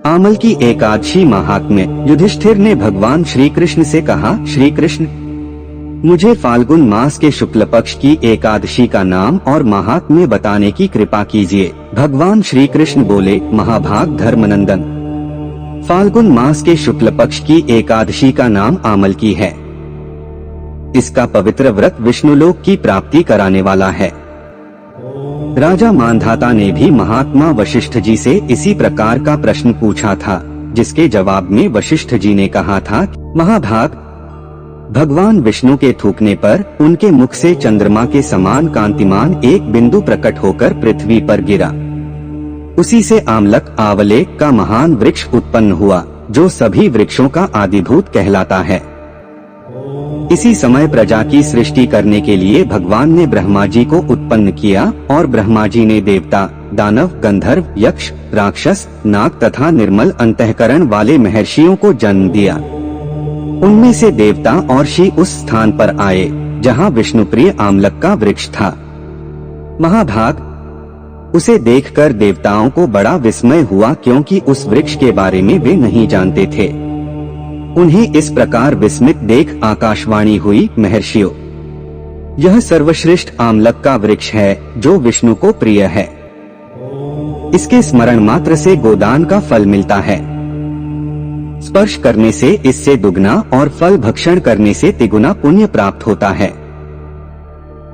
आमल की एकादशी महात्म्य। युधिष्ठिर ने भगवान श्री कृष्ण से कहा, श्री कृष्ण, मुझे फाल्गुन मास के शुक्ल पक्ष की एकादशी का नाम और महात्म्य बताने की कृपा कीजिए। भगवान श्री कृष्ण बोले, महाभाग धर्मनंदन, फाल्गुन मास के शुक्ल पक्ष की एकादशी का नाम आमल की है। इसका पवित्र व्रत विष्णुलोक की प्राप्ति कराने वाला है। राजा मानधाता ने भी महात्मा वशिष्ठ जी से इसी प्रकार का प्रश्न पूछा था, जिसके जवाब में वशिष्ठ जी ने कहा था, महाभाग, भगवान विष्णु के थूकने पर उनके मुख से चंद्रमा के समान कांतिमान एक बिंदु प्रकट होकर पृथ्वी पर गिरा। उसी से आमलक आवले का महान वृक्ष उत्पन्न हुआ, जो सभी वृक्षों का आदिभूत कहलाता है। इसी समय प्रजा की सृष्टि करने के लिए भगवान ने ब्रह्मा जी को उत्पन्न किया और ब्रह्मा जी ने देवता, दानव, गंधर्व, यक्ष, राक्षस, नाग तथा निर्मल अंतःकरण वाले महर्षियों को जन्म दिया। उनमें से देवता और ऋषि उस स्थान पर आए जहाँ विष्णुप्रिय आमलक का वृक्ष था। महाभाग, उसे देखकर देवताओं को बड़ा विस्मय हुआ, क्योंकि उस वृक्ष के बारे में वे नहीं जानते थे। उन्हें इस प्रकार विस्मित देख आकाशवाणी हुई, महर्षियों, यह सर्वश्रेष्ठ आमलक का वृक्ष है जो विष्णु को प्रिय है। इसके स्मरण मात्र से गोदान का फल मिलता है। स्पर्श करने से इससे दुगना और फल भक्षण करने से तिगुना पुण्य प्राप्त होता है।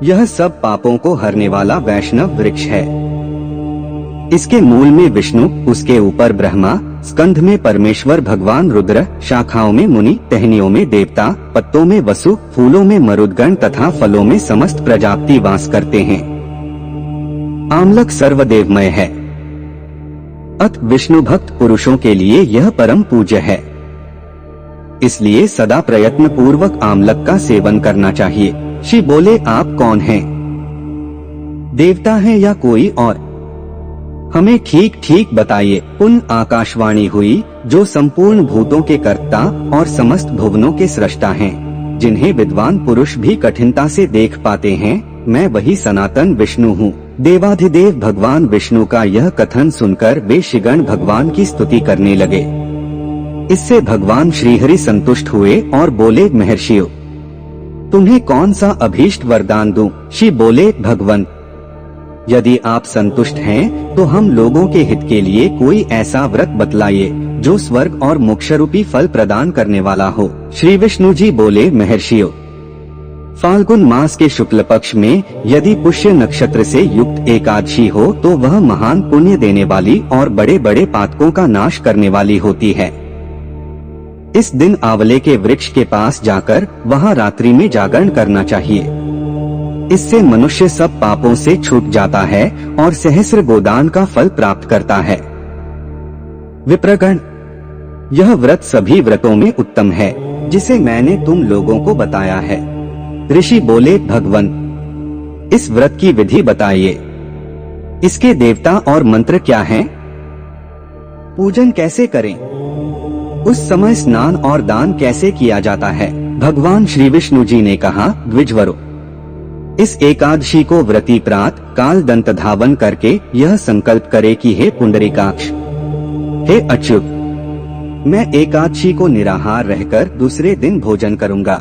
यह सब पापों को हरने वाला वैष्णव वृक्ष है। इसके मूल में विष्णु, उसके ऊपर ब्रह्मा, स्कंध में परमेश्वर भगवान रुद्र, शाखाओं में मुनि, टहनियों में देवता, पत्तों में वसु, फूलों में मरुदगण तथा फलों में समस्त प्रजापति वास करते हैं। आमलक सर्वदेवमय है। अत विष्णु भक्त पुरुषों के लिए यह परम पूज्य है। इसलिए सदा प्रयत्न पूर्वक आमलक का सेवन करना चाहिए। श्री बोले, आप कौन हैं? देवता हैं या कोई और? हमें ठीक ठीक बताइए। पुनः आकाशवाणी हुई, जो संपूर्ण भूतों के कर्ता और समस्त भुवनों के सृष्टा हैं, जिन्हें विद्वान पुरुष भी कठिनता से देख पाते हैं, मैं वही सनातन विष्णु हूँ। देवाधिदेव भगवान विष्णु का यह कथन सुनकर वे ऋषिगण भगवान की स्तुति करने लगे। इससे भगवान श्रीहरि संतुष्ट हुए और बोले, महर्षियों, तुम्हें कौन सा अभीष्ट वरदान दूं? श्री बोले, भगवंत, यदि आप संतुष्ट हैं तो हम लोगों के हित के लिए कोई ऐसा व्रत बतलाइए जो स्वर्ग और मोक्ष रूपी फल प्रदान करने वाला हो। श्री विष्णु जी बोले, महर्षियों, फाल्गुन मास के शुक्ल पक्ष में यदि पुष्य नक्षत्र से युक्त एकादशी हो तो वह महान पुण्य देने वाली और बड़े बड़े पातकों का नाश करने वाली होती है। इस दिन आंवले के वृक्ष के पास जाकर वहाँ रात्रि में जागरण करना चाहिए। इससे मनुष्य सब पापों से छूट जाता है और सहस्र गोदान का फल प्राप्त करता है। विप्रगण, यह व्रत सभी व्रतों में उत्तम है, जिसे मैंने तुम लोगों को बताया है। ऋषि बोले, भगवंत, इस व्रत की विधि बताइए। इसके देवता और मंत्र क्या हैं? पूजन कैसे करें? उस समय स्नान और दान कैसे किया जाता है? भगवान श्री विष्णु जी ने कहा, द्विजवरो, इस एकादशी को व्रती प्रात काल दंत धावन करके यह संकल्प करे कि हे पुंडरीकाक्ष, हे अच्युत, मैं एकादशी को निराहार रहकर दूसरे दिन भोजन करूंगा।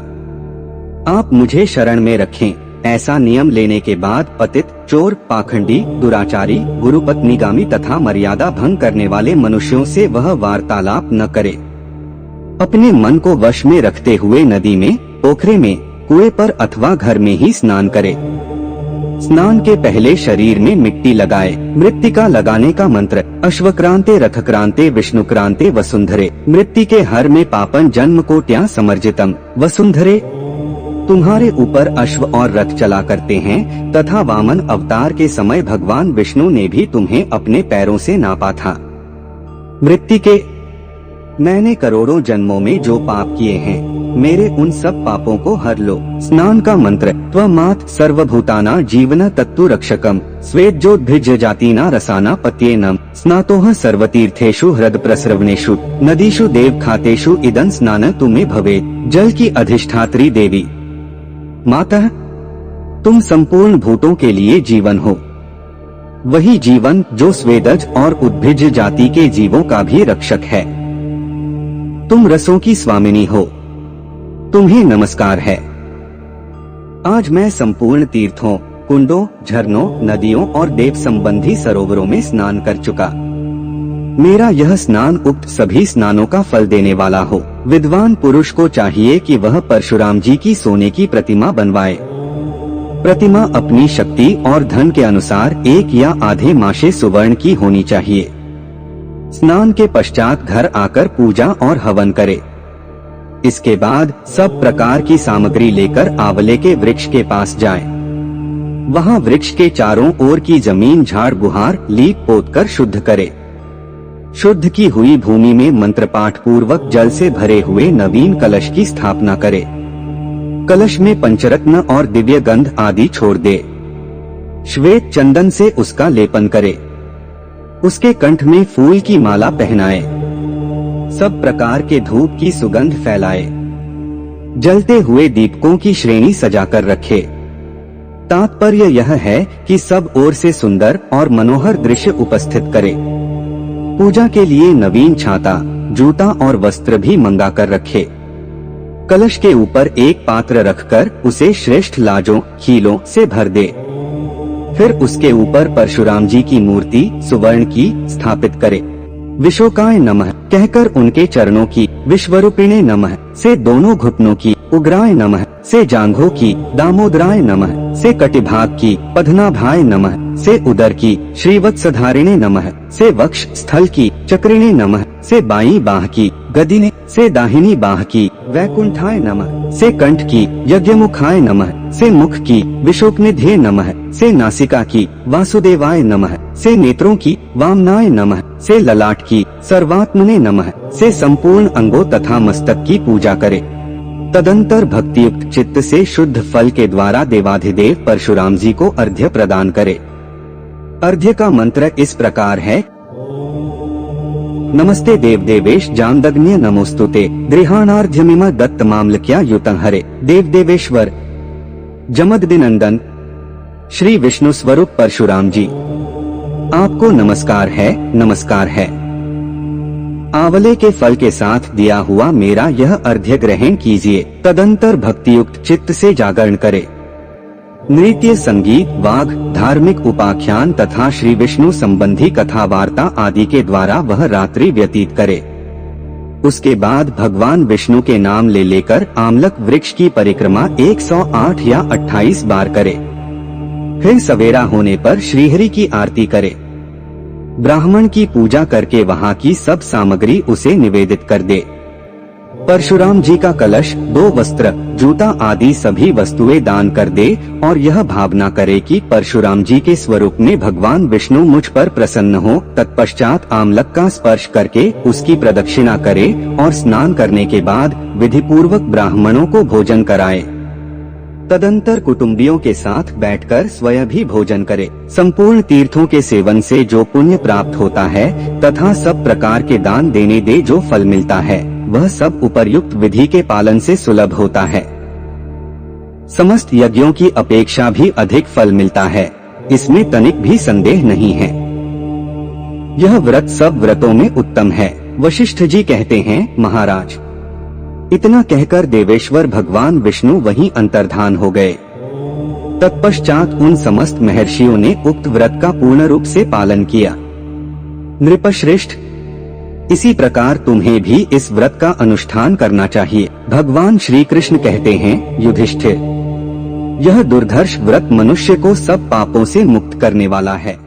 आप मुझे शरण में रखें। ऐसा नियम लेने के बाद पतित, चोर, पाखंडी, दुराचारी, गुरुपत्नीगामी तथा मर्यादा भंग करने वाले मनुष्यों से वह वार्तालाप न करे। अपने मन को वश में रखते हुए नदी में, पोखरे में, कुएं पर अथवा घर में ही स्नान करे। स्नान के पहले शरीर में मिट्टी लगाए। मृत्तिका लगाने का मंत्र, अश्वक्रांते रथक्रांते विष्णुक्रांते वसुंधरे, मृत्तिके हर में पापन जन्म कोट्या समर्जितम। वसुंधरे, तुम्हारे ऊपर अश्व और रथ चला करते हैं तथा वामन अवतार के समय भगवान विष्णु ने भी तुम्हें अपने पैरों से नापा था। मृत्तिके, मैंने करोड़ों जन्मों में जो पाप किए हैं, मेरे उन सब पापों को हर लो। स्नान का मंत्र, त्वमात् सर्वभूताना जीवन तत्तु रक्षकम, स्वेज्जोद्भिज जातिना रसाना पत्येनम, स्नातोह सर्वतीर्थेषु हृद प्रस्रवणेषु, नदीषु देव खातेषु इदं स्नान तुम्हें भवेत्। जल की अधिष्ठात्री देवी माता, तुम संपूर्ण भूतों के लिए जीवन हो। वही जीवन जो स्वेदज और उद्भिज जाति के जीवों का भी रक्षक है। तुम रसों की स्वामिनी हो, तुम्हें नमस्कार है। आज मैं संपूर्ण तीर्थों, कुंडों, झरनों, नदियों और देव संबंधी सरोवरों में स्नान कर चुका। मेरा यह स्नान उक्त सभी स्नानों का फल देने वाला हो। विद्वान पुरुष को चाहिए कि वह परशुराम जी की सोने की प्रतिमा बनवाए। प्रतिमा अपनी शक्ति और धन के अनुसार 1 या आधे माशे सुवर्ण की होनी चाहिए। स्नान के पश्चात घर आकर पूजा और हवन करे। इसके बाद सब प्रकार की सामग्री लेकर आंवले के वृक्ष के पास जाए। वहाँ वृक्ष के चारों ओर की जमीन झाड़ बुहार लीप पोत कर शुद्ध करे। शुद्ध की हुई भूमि में मंत्र पाठ पूर्वक जल से भरे हुए नवीन कलश की स्थापना करे। कलश में पंचरत्न और दिव्य गंध आदि छोड़ दे। श्वेत चंदन से उसका लेपन करे। उसके कंठ में फूल की माला पहनाए। सब प्रकार के धूप की सुगंध फैलाए। जलते हुए दीपकों की श्रेणी सजाकर रखे। तात्पर्य यह है कि सब ओर से सुंदर और मनोहर दृश्य उपस्थित करे। पूजा के लिए नवीन छाता, जूता और वस्त्र भी मंगा कर रखे। कलश के ऊपर एक पात्र रखकर उसे श्रेष्ठ लाजों, खीलों से भर दे। फिर उसके ऊपर परशुराम जी की मूर्ति सुवर्ण की स्थापित करे। विशोकाय नमः कहकर उनके चरणों की, विश्वरूपिणे नमः से दोनों घुटनों की, उग्राय नमः से जांघों की, दामोदराय नमः से कटिभाग की, पद्मनाभाय नमः से उदर की, श्रीवत्सधारिणे नमः से वक्ष स्थल की, चक्रिणे नमः से बाईं बाह की, गदिने से दाहिनी बाह की, वैकुंठाय नमः से कंठ की, यज्ञमुखाय नमः से मुख की, विशोकनिधे नमः से नासिका की, वासुदेवाय नमः से नेत्रों की, वामनाय नमः से ललाट की, सर्वात्मने नमः से संपूर्ण अंगों तथा मस्तक की पूजा करे। तदंतर भक्तियुक्त चित्त से शुद्ध फल के द्वारा देवाधिदेव परशुराम जी को अर्घ्य प्रदान करे। अर्घ्य का मंत्र इस प्रकार है। नमस्ते देव देवेश जामदग्न्य नमोस्तुते, गृहाणार्घ्यमिम दत्त मामलक्या युतं हरे। देव देवेश्वर जमदग्निनंदन श्री विष्णु स्वरूप परशुराम जी, आपको नमस्कार है, नमस्कार है। आंवले के फल के साथ दिया हुआ मेरा यह अर्घ्य ग्रहण कीजिए। तदंतर भक्तियुक्त चित्त से जागरण करे। नृत्य, संगीत, वाग, धार्मिक उपाख्यान तथा श्री विष्णु संबंधी कथा वार्ता आदि के द्वारा वह रात्रि व्यतीत करे। उसके बाद भगवान विष्णु के नाम ले लेकर आमलक वृक्ष की परिक्रमा 108 या 28 बार करे। फिर सवेरा होने पर श्रीहरि की आरती करे। ब्राह्मण की पूजा करके वहाँ की सब सामग्री उसे निवेदित कर दे। परशुराम जी का कलश, 2 वस्त्र, जूता आदि सभी वस्तुएं दान कर दे और यह भावना करे कि परशुराम जी के स्वरूप में भगवान विष्णु मुझ पर प्रसन्न हो। तत्पश्चात आमलक का स्पर्श करके उसकी प्रदक्षिणा करे और स्नान करने के बाद विधि पूर्वक ब्राह्मणों को भोजन कराए। तदंतर कुटुंबियों के साथ बैठकर स्वयं भी भोजन करे। संपूर्ण तीर्थों के सेवन से जो पुण्य प्राप्त होता है तथा सब प्रकार के दान देने दे जो फल मिलता है वह सब उपर्युक्त विधि के पालन से सुलभ होता है। समस्त यज्ञों की अपेक्षा भी अधिक फल मिलता है, इसमें तनिक भी संदेह नहीं है। यह व्रत सब व्रतों में उत्तम है। वशिष्ठ जी कहते हैं, महाराज, इतना कहकर देवेश्वर भगवान विष्णु वहीं अंतर्धान हो गए। तत्पश्चात उन समस्त महर्षियों ने उक्त व्रत का पूर्ण रूप से पालन किया। नृपश्रेष्ठ, इसी प्रकार तुम्हें भी इस व्रत का अनुष्ठान करना चाहिए। भगवान श्री कृष्ण कहते हैं, युधिष्ठिर, यह दुर्धर्ष व्रत मनुष्य को सब पापों से मुक्त करने वाला है।